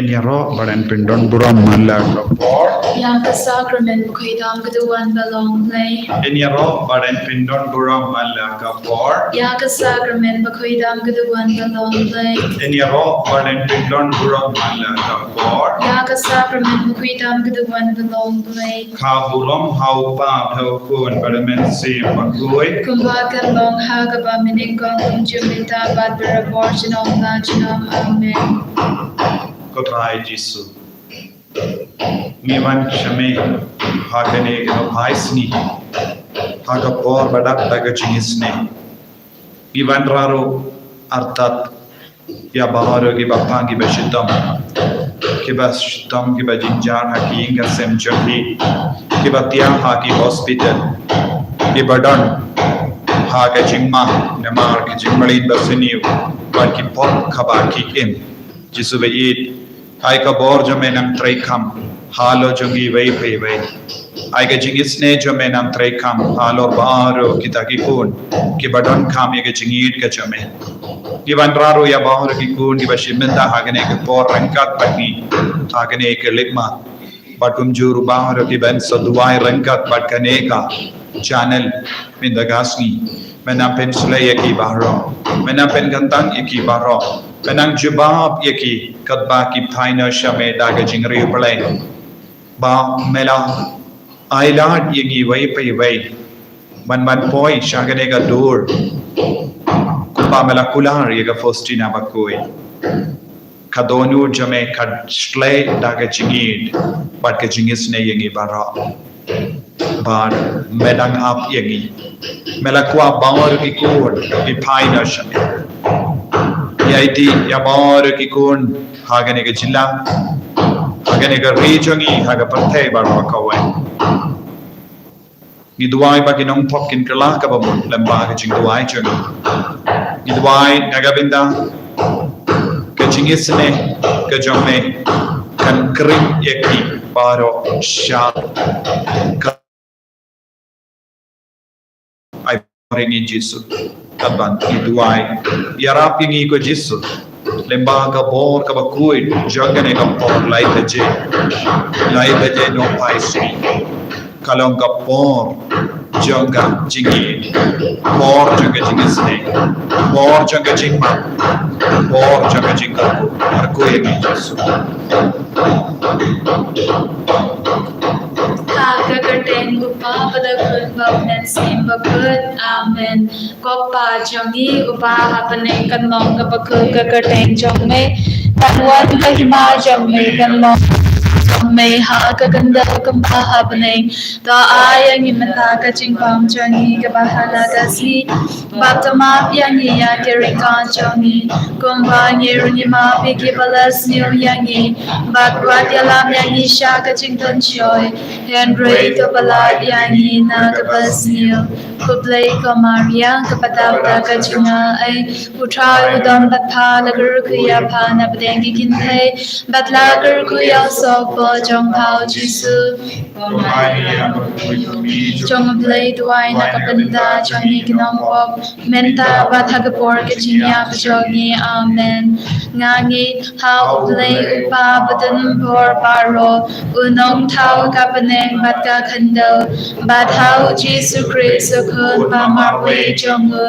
Enyaro badan pindon buram mala kapor. Yang ke sakramen bukidam keduan belong play. Enyaro badan pindon buram mala kapor. Yang ke sakramen bukidam keduan belong play. Enyaro badan pindon buram mala kapor. Yang ke sakramen bukidam keduan belong play. Kabulam hau pa hau kun badamen si magui. Kumbakan long hagaba minikong kumjumita bad berabor jinom la jinom amen. Kotrai Jisu. Miwan shame hakane kano haisni. Hakapor badat daga jingisynei. Miwan raro artat ya baharo ki bapangi bashitam. Kiba shitam kiba jinjar haki inga sem johi. Kiba tiang haki hospital. Kiba don haka jimma namar ki jimmalin basiniu. Barki pot khabaki im. Jisu bayit ai ka bor jo menam trekam halo jongi vei pei vei ai ka jingisynei jo menam trekam halo baro kita ki kun ki badon kham ye ke jingit ka jome ki banraro ya bahor ki kun ki bashimenda hagane ke por rangkat bani hagane ke likma batum juru bahor ki ben saduai rangkat batkane ka channel mindagasni menam pen sulay ki bahro menam pen gantang ki bahro Penang jubab yaki kadba ki thaina shame daga jingri play ba mela ailad yagi way pay way ban poi shagane ga dur kupa mela kular yaga fostina bakoi kadonu jame kad slay daga jingid bat ka jingisynei yagi bara bar medang up yagi mela kwa bangor ki kur ki thaina shame Yaiti yamor ki kun hagane ke jilla hagane ke regiongi haga parthe barwa kawe gidwai ba kinong pokkin kala ka ba lamba ke jingwai chung gidwai nagabinda ke jingisynei ke jome kan krim yeki baro sha ai ringi jisu Taban iduai yarap yang iko jisu lemba ka bor ka bakui jagane ka por lai taje no paisi kalong ka por jaga jingi por jaga jingisynei por jaga jingma por jaga jingka arko yang jisu Kagaten upa padakun babnen sim bakut amen. Kopa jongi upa hapane kanlong kapakul kagaten jongme tanwan kahima jongme kanlong jongme ha kaganda kamba hapane ta ayang imata kachingpam jongi kabahala kasi baptama yangi ya kerikan jongi kumba ngiruni ma piki balas niu yangi batwat yalam yangi sha kachington choy Henry kapalat yangi na kapasniyo kuplay ko Maria kapatawta kachunga ay putra udon batpa lagar kuya pa na padengi kintay batlagar kuya sokpo jong pao jisu jong play duway na kapanda jongi kinongpop menta bathagapor kachinya kajongi amen ngangi how play upa badan por paro unong tao kapaneng batka kando bathau Jesu Christ kun pamarwe jongu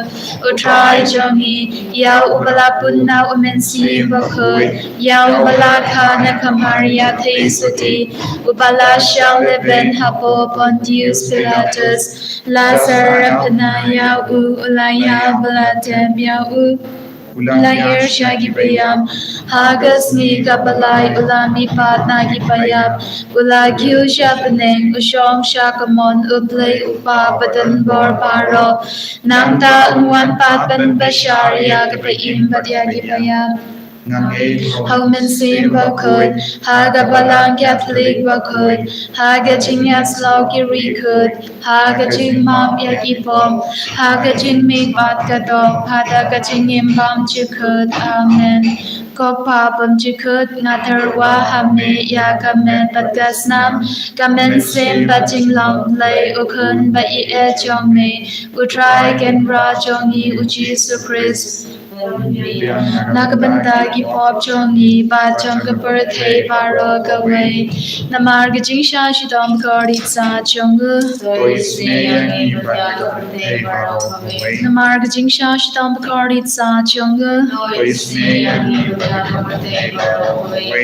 utrai jongi yau ubalapun na umensi bakun yau balaka na kamaria teisuti ubala shall leben hapo Pontius Pilatus Lazar panaya ulaya balatem yau Lahir syagi bayam hagas ni kabalay ulami pat nagi payap ulagyu syapaneng usyong syakamon uplay upa badan bor paro nang ta unwan pat ban basyarya kapaim badyagi payap hầu men sim ba khơi haga balang Catholic ba khơi haga jingas lau kiri khơi haga jin mam ya ki pom haga jin mi bat ka dom hada ka jingim bam chi khơi amen có pa bom chi khơi ngathar wa hame ya kamen bat gasnam kamen sem ba jing long lay o khơn ba I e chong me utrai ken ra chong I u Jesus Christ Nakabanda ki pop chongi ba chong ka per thei paro ka wei namar ga jing sha shi dom kari sa chong namar ga jing sha shi dom kari sa chong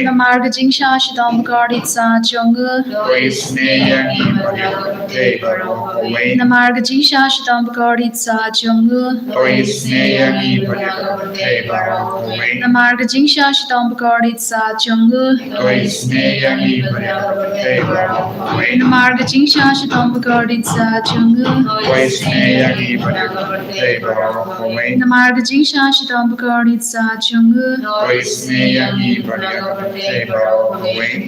namar ga jing sha shi dom kari sa chong namar ga jing sha shi dom kari sa chong Namarga jingsha shidam bakardit sa chungu. Namarga jingsha shidam bakardit sa chungu. Namarga jingsha shidam bakardit sa chungu.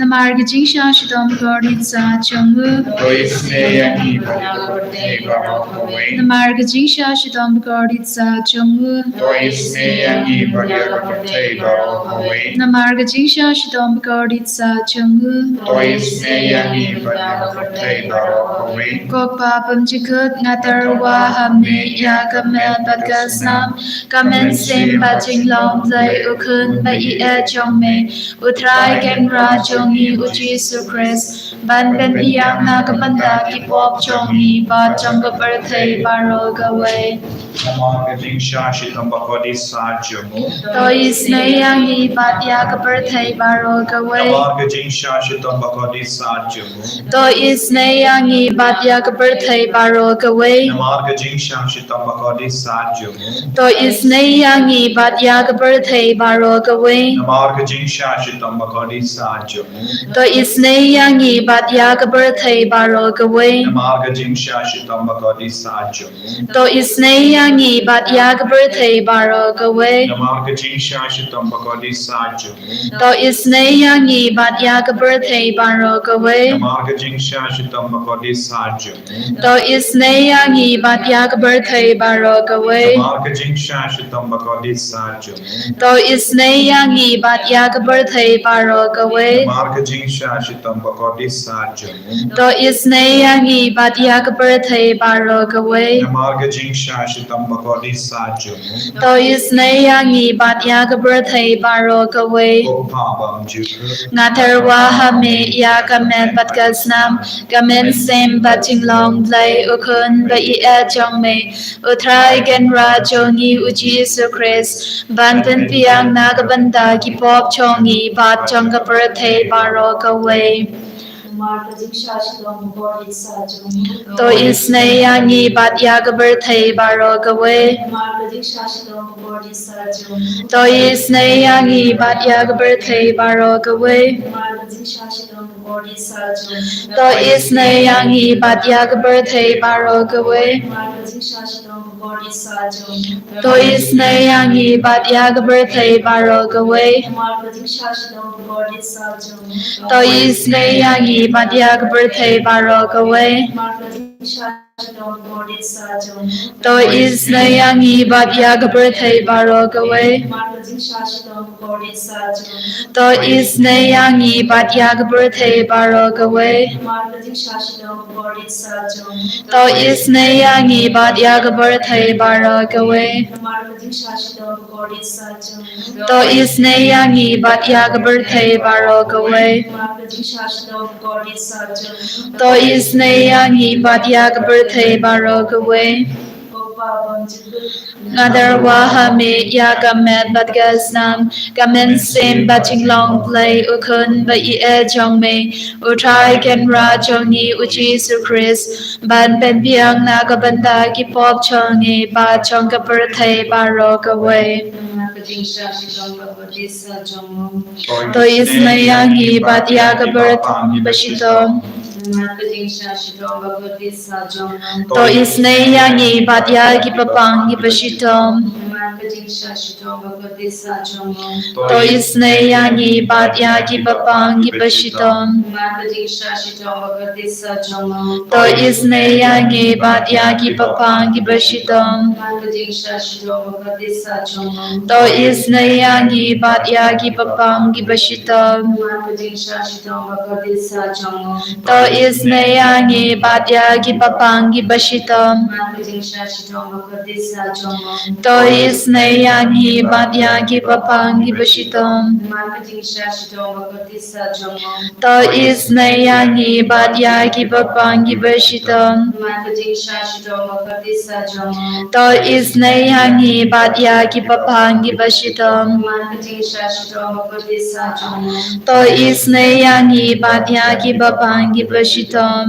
Namarga jingsha shidam bakardit sa chungu. Namarga jingsha shidam bakardit sa chungu. Namarga jingsha shidam bakardit sa chungu. Kopa pam chikut ngatar wa hame ya kamen bat gasnam kamen sem ba jing long lay ukun ba I e chong me utrai ken ra chong I u Jesus Christ ban ben piang na kapanda ki pop chong I ba chong ka par thai paro ka wei Namarga jingsha shidam bakardit sa chungu. to is ne yang I bat ya ka par thai paro ka wei Namarga jingsha shidam bakardit sa chungu. to is ne yang I bat ya ka par thai paro ka wei Namarga jingsha shidam bakardit sa chungu. to is ne yang I bat ya ka par thai paro ka wei Namarga jingsha shidam bakardit sa chungu. to is ne yang I bat ya ka par thai paro ka wei Namarga jingsha shidam bakardit sa chungu. to is ne yang I bat ya ka par thai paro ka wei Namarga jingsha shidam bakardit sa chungu. to is ne yang I bat ya ka par thai paro ka wei Namarga jingsha shidam bakardit sa chungu. to is ne yang I bat ya ka par thai paro ka wei Namarga jingsha shidam bakardit sa chungu. to is ne yang I bat ya ka par thai paro ka wei Namarga jingsha shidam bakardit sa chungu. to is ne yang I bat ya ka par thai paro ka wei Namarga jingsha shidam bakardit sa chungu. to is ne yang I bat ya ka par thai paro ka wei Kopa bam chikut ngathar wa hame ya kamen bat gasnam kamen sem bat jing long lay ukun ba I e chong me utrai gen ra chong I u Jesus Christ ban pen piang na ka banda ki pop chong I bat chong ka par thai paro ka wei to is ne yang I bat ya ka par thai paro ka wei to is ne yang I bat ya ka par thai paro ka wei to is ne yang I bat ya ka par thai paro ka wei to is ne yang I bat ya ka par thai paro ka wei to is ne yang I bat ya ka par thai paro ka wei to is ne yang I bat ya ka par thai paro ka wei to is ne yang I bat ya ka par thai paro ka wei to is ne yang I bat ya ka par thai paro ka wei to is ne yang I bat ya ka par thai paro ka wei to is ne yang I bat ya ka par thai paro ka wei Ngadar wa hame ya kamen bat gasnam kamen sem bat jing long play ukun ba I e chong me utrai ken ra chong I u Jesus Christ ban pen piang na ka banda ki pop chong I ba chong ka par thai paro ka wei to is na yang I bat ya ka par ba shitong to is ne yang I bat ya ki papang ki pashitom To Jingisynei yangi bat yagi bapangi bashitam. To Jingisynei yangi bat yagi bapangi bashitam. To Jingisynei yangi bat yagi bapangi bashitam. To Jingisynei yangi bat yagi bapangi bashitam. To Jingisynei yangi bat yagi bapangi bashitam. To Jingisynei yangi bat yagi bapangi bashitam. To Jingisynei yangi bat yagi bapangi bashitam. To Jingisynei yangi bat yagi bapangi bashitam.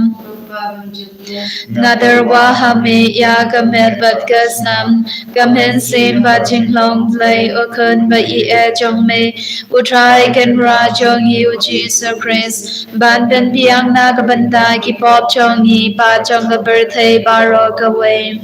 Nadarwa hame ya gamet bat gasnam gamen sim bat jinglong play ukun ba e jong me utrai gan ra jong yu Jesus Christ ban ben piang na kabanda ki pop jong yi pa jong ga birthday baro away.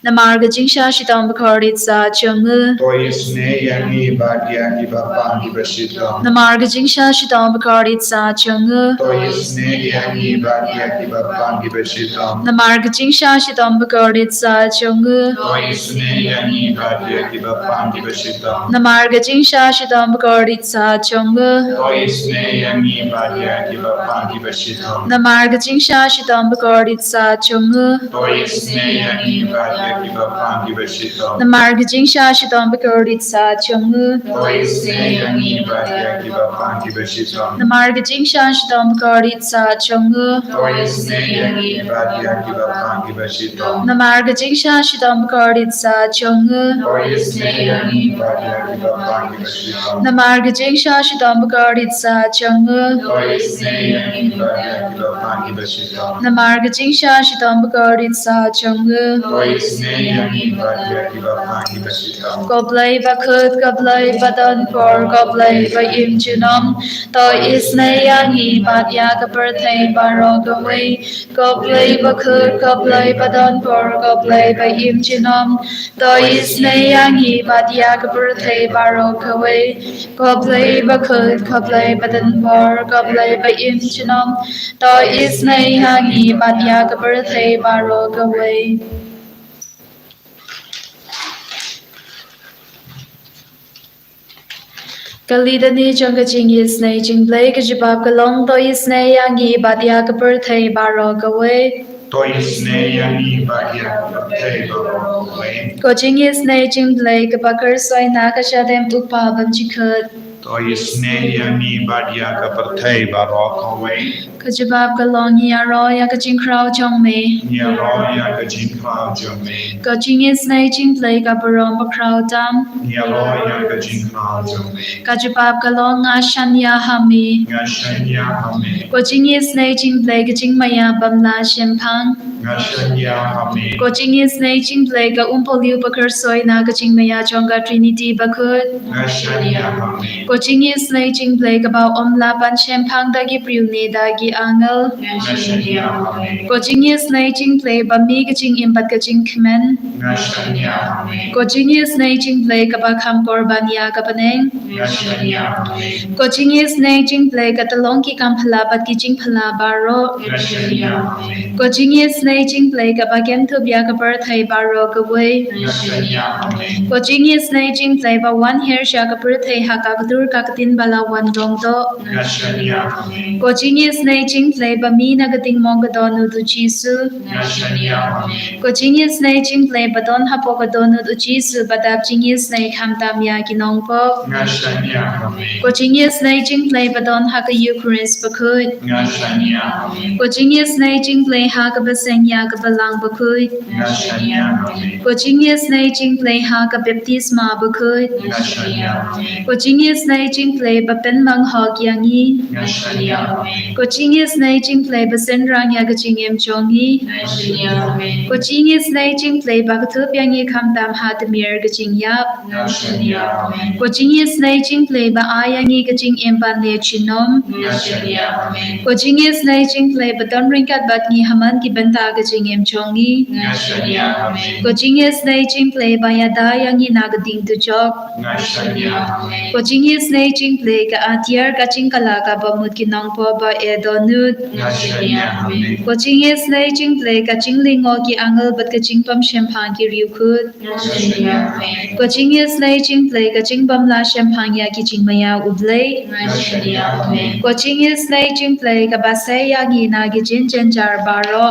Namarga jingsha shitam bakardit sa chungu. To Jingisynei yangi bat yagi bapangi bashitam. Namarga jingsha shitam bakardit sa chungu. To Jingisynei yangi bat yagi bapangi bashitam. Namarga jingsha shitam bakardit sa chungu. To Jingisynei yangi bat yagi bapangi bashitam. Namarga jingsha shitam bakardit sa chungu. To Jingisynei yangi bat yagi bapangi bashitam. Namarga jingsha shitam bakardit sa chungu. To Jingisynei yangi bat yagi bapangi bashitam. Namarga jingsha shitam bakardit sa chungu. To Jingisynei yangi bat yagi bapangi bashitam. Namarga jingsha shitam bakardit sa chungu. To Jingisynei yangi bat yagi bapangi bashitam. Namarga jingsha shitam bakardit sa chungu. To Jingisynei yangi bat yagi bapangi bashitam. Namarga jingsha shitam bakardit sa chungu. To Jingisynei yangi bat yagi bapangi bashitam. Namarga jingsha shitam bakardit sa chungu. To Jingisynei yangi bat yagi bapangi bashitam. Goblay bakut goblay badan por goblay ba im junam. To Jingisynei yangi bat yaga birthday baro away. Goblay bakut goblay badan por goblay ba im junam. To Jingisynei yangi bat yaga birthday baro away. Goblay bakut goblay badan por goblay ba im junam. To Jingisynei yangi bat yaga birthday baro away. Kalidani Jonga Jingisynei Jinglei Kajibab Kalong To Jingisynei yangi bat yaga birthday baro away. To Jingisynei yangi bat yagi birthday baro away. Ko Jingisynei Jinglei Kabakar Soy Nakashadem Upabam Jikut. To Jingisynei yangi bat yagi birthday baro away. Kajibab Kalong Yaro Yaga Jinkrao Jong me. Nyaro yaga jinkrao jome. Ko Jingisynei Jinglei Kabarom Bakrao Dam. Nyaro yaga jinkrao jome. Kajibab Kalong Ashanya Hami. Ngashanya hame. Ko Jingisynei Jinglei Kajingmaya Bamla Shimpang. Ngashanya hame. Ko Jingisynei Jinglei Ka Umpoliu Bakar Soy Naga Jingmaya Jonga Trinity Bakut. Ngashanya hame. Ko Jingisynei Jinglei Kabao Omla Pan Shimpang Dagi Priune Dagi Angel. Ngashanya hame. Ko Jingisynei Jinglei Bami Kajing Imbat Kajing Kmen. Ngashanya hame. Ko Jingisynei Jinglei Kabakam Korban Ya Kapaneng. Ngashanya hame. Ko Jingisynei Jinglei Katalong Ki Kampala Bat Ki Jingpala Baro. Ngashanya hame. Ko Jingisynei Jinglei Kabagen Tubya Kabarthai Baro Gaway. Ngashanya hame. Ko Jingisynei Jinglei Ba One Hair Sha Kabarthai Hakakadur Kakatin Bala One Dongdo. Ngashanya hame. Ko Jingisynei Jinglei Ba Mi Nagating Mongadonu Du Jisu. Ngashanya hame. Ko Jingisynei Jinglei Ba Don Hapogadonu Du Jisu Badab Jingisynei Kamtam Ya Ginongpo. Ngashanya hame. Ko Jingisynei Jinglei Ba Don Haka Eucharist Bakut. Ngashanya hame. Ko Jingisynei Jinglei Haka Baseng Ya Kabalang Bakut. Ngashanya hame. Ko Jingisynei Jinglei Haka Baptisma Bakut. Ngashanya hame. Ko Jingisynei Jinglei Ba Pen Mang Hog Yangi. Ngashanya hame. Ko Jingisynei Jingisynei jing play basen rang ya gaching em jongi. Jingisynei jing play bagatup yang ye kam tam hadmir gaching yap. Jingisynei jing play ba ayang ye gaching em ban ne chinom. Jingisynei jing play ba don ringkat bat ni haman ki benta gaching em jongi. Jingisynei jing play ba ya da yang ye nagading tu jok. Jingisynei jing play ka atiar gaching kala ka ba mut ki nong po ba e donut. Jingisynei jing play ka jing lingo ki angal bat ka jing pam champagne ki riu khut. Jingisynei jing play ka jing bam la champagne ya ki jing maya ublay. Jingisynei jing play ka basay ya gi na gi jin jen jar baro.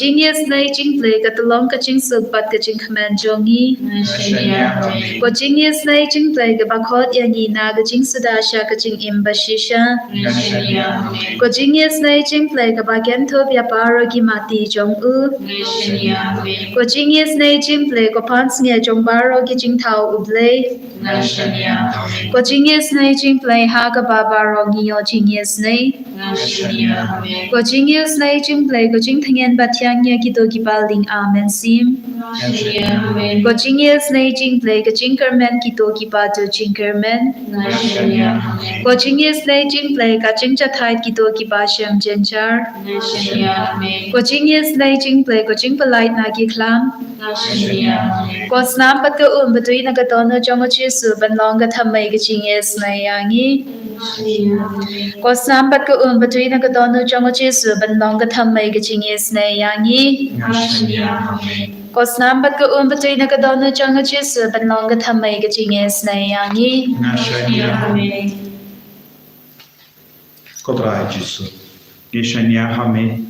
Jingisynei jing play ka tulong ka jing suk bat ka jing khaman jongi. Jingisynei jing play ka bakhot ya gi na ga jing sudasha ka jing imbashisha. Jingisynei jing play ka bagen thop ya paro ki mati jong u. Jingisynei jing play ko pans nge jong baro ki jing thau ublay. Jingisynei jing play ha ka ba baro ngi yo jingisynei. Jingisynei jing play ko jing thangen batyang ya ki do ki baling amen sim. Jingisynei jing play ka jing kermen ki do ki ba do jing kermen. Jingisynei jing play ka jing chathai ki do ki ba shem jenchar. Jingisynei jing play ko jing palai na ki klam. Snam pat ka batui na ka tono jong chi su ban long ka thamai ka jingisynei yangi. Snam pat ka batui na ka tono jong chi su ban long ka thamai ka jingisynei yangi. Snam pat ka batui na ka tono jong chi su ban long ka thamai ka jingisynei yangi. Kodrai Jisu. Gishanya hame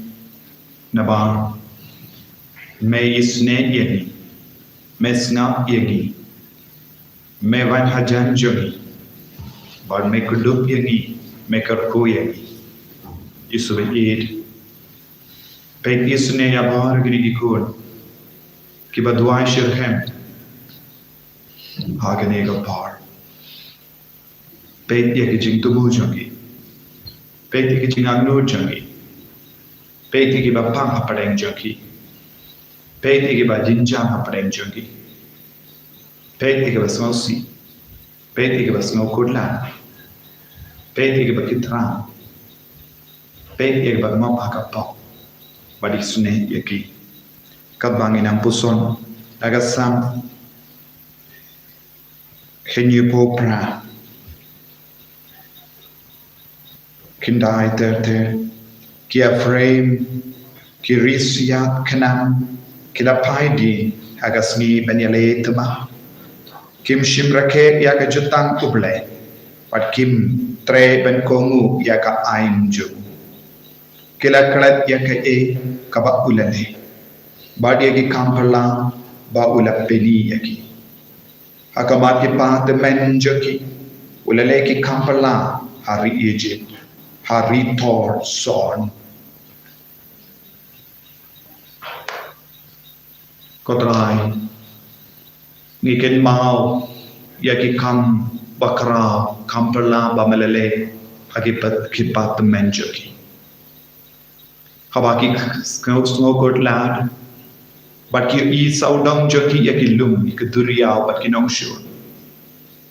nabar. May isne yegi. Mesna yegi. May van hajan jogi. But may kudup yegi. May karko yegi. Jisu be aid. Pek isne yabar gini ikun. Kiba duai shirhem. Hagane gapar. Pek yegi jing tumu jogi. Peti ki chingang nur jangi. Peti ki ba pang hapadeng jangi. Peti ki ba jinjang hapadeng jangi. Peti ki ba sngosi. Peti ki ba snokudlan. Peti ki ba kitrang. Peti ki ba ngop hakapok. Badi sune yaki. Kabangin ang puson. Agasam. Henyu pra. Kindai ter kia frame kirisiat kanam kilapai di agasmi benyale tama kim shimrake ya ka jutang uble pat kim tre ben kongu ya ka ain ju kila kalat ya ka e ka ba ulane badi ki kampala ba ula peli yaki akamat ki pa de men joki ulale ki kampala hari Egypt hari Thor son Kodrai ngiken mau yaki kam bakra kampala bamelele hagipat kipat menjoki habaki snow good lad but ki e saudang joki yaki lum ikduriya but kinong sure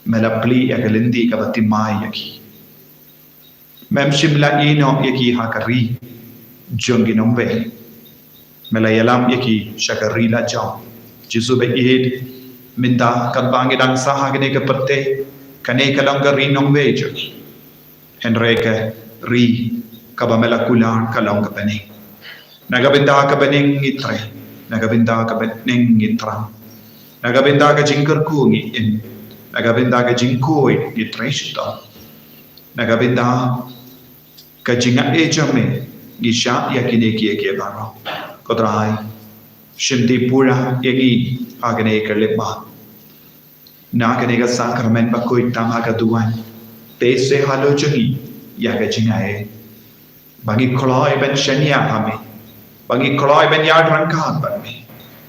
melapli yakalindi kabati mai yaki Mem shimla ino yaki hakari jongi nombe melayalam yaki shakari la jong jisu be id minda kadbangi dang saha gene ke perte kane kalanga ri nombe joki henreke ri kabamela kulan kalong kapani nagabinda ka bening itre nagabinda ka bening itra nagabinda ka jingkar ku ngi in nagabinda ka jingkoi itre shita nagabinda Kajinga ejame gisha yakine kiye baro kodrai shinti pura yagi agane kerlepa nakane ga sakramen bakoi tamaga duan pese halo jagi yaga jingae bagi koloi ben shania hame bagi koloi ben yad rangkat ban me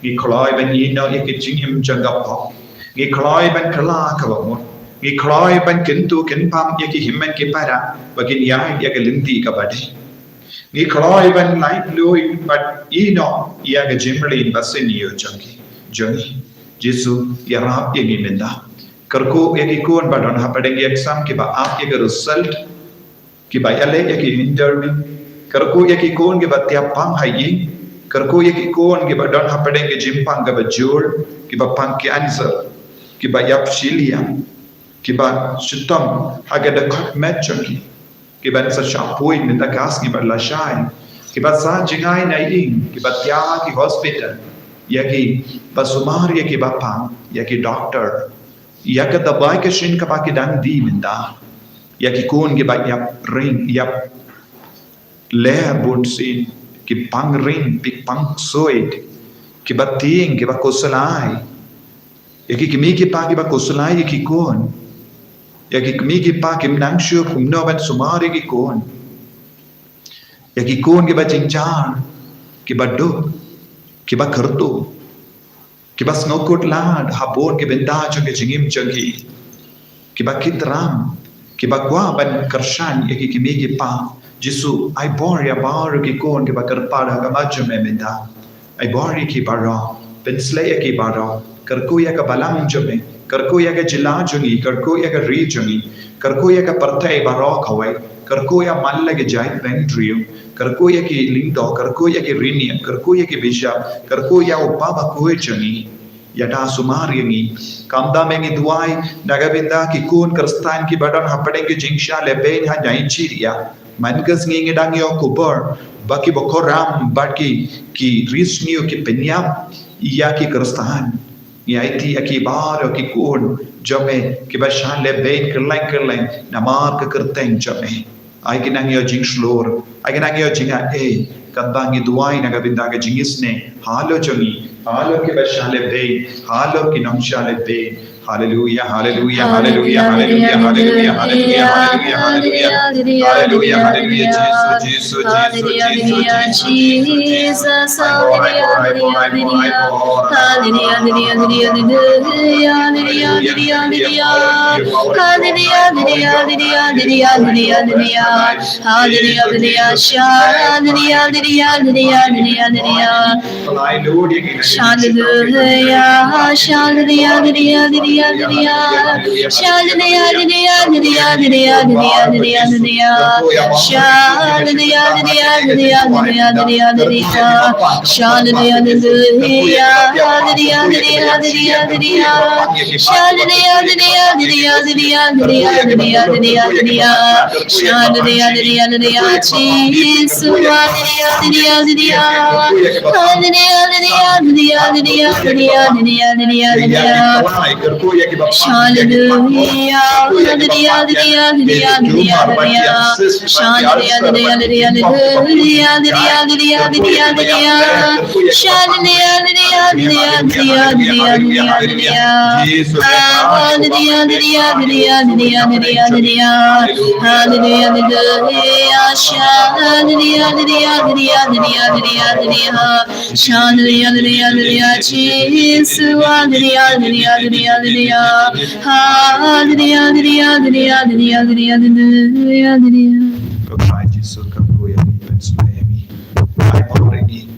gi koloi ben yino yakijingim jangap gi koloi ben kala kabamot Ngi khloy ban kin tu kin pam ya ki himmen ki para bakin ya ya ke linti ka bade. Ngi khloy ban lai lui but ino ya ke jimli basin yo jangi. Jangi Jesu ya rap ya ngi menda. Karko ya ki kon badon hapadeng exam ki ba ap ya ke result ki ba yale ya ki interview. Karko ya ki kon ki ba tiap pang hai Karko ya ki kon ki ba don hapadeng ki jimpang ka ba jur ki ba pang ki answer ki ba yap shilia kiba shitam agada khat metchaki kiba sa shapoin minta gas kiba la shine kiba sa jingai na ing kiba tia ki hospital yaki basumar yaki bapang yaki doctor yaka dabai ka shin ka ki dan di minda yaki kun kiba yap ring yap le bun sin ki pang ring pik pang soit kiba ting kiba kosalai yaki kimi ki pa kiba kosalai yaki kun Yaki kumiki pa kim nang sure kum no ban sumari ki kon. Yaki kon ki ba jingjar, ki ba do, ki ba kharto, ki ba snokot lad, hapon ki benda cho ki jingim chagi, ki ba kitram, ki ba kwa ban karshan yaki kumiki pa. Jisu ai bor ya bar ki kon ki ba karpada ka majum me menda. Ai bor ki bara, pensle yaki bara, karkuya ka balang jome. Karko ya ka jila jungi, karko ya ka ri jungi, karko ya ka partai barok hawai, karko ya malla ke jai ventrium, karko ya ki lindo, karko ya ki rinium, karko ya ki bisha, karko ya upaba kue jungi, yata sumar yangi, kamda mengi duai, nagabinda ki kun karstan ki badan hapadeng ki jingsha lebein ha jain chiria, mankas ngi dang yo kubur, baki bokoram, baki ki risniu ki penyam, ya ki karstan. Yaiti aki bar aki kun jome ki bashan le bein kerleng namar ke kerteng jome ai kinang yo jing slor ai kinang yo jinga kadbangi duai naga binda ke jingisne halo ki bashan le bein halo ki nongshal le bein hallelujah hallelujah hallelujah hallelujah hallelujah hallelujah hallelujah hallelujah hallelujah Jesus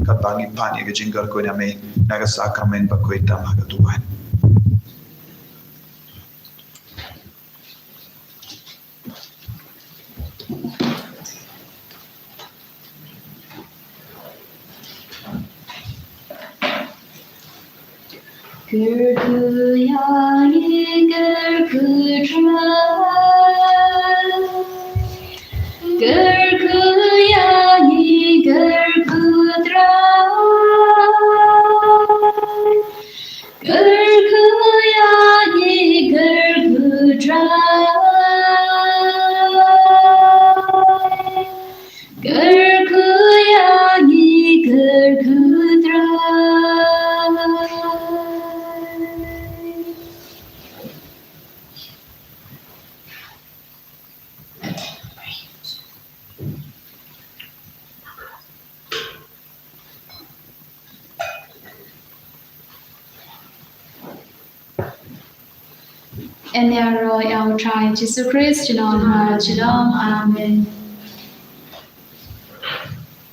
Kabangi pani ke jingkar ko name naga sakramen ba ko ita maga Tuhan. En ero eu trai Jesus Christ, Shalom, Shalom, Amen.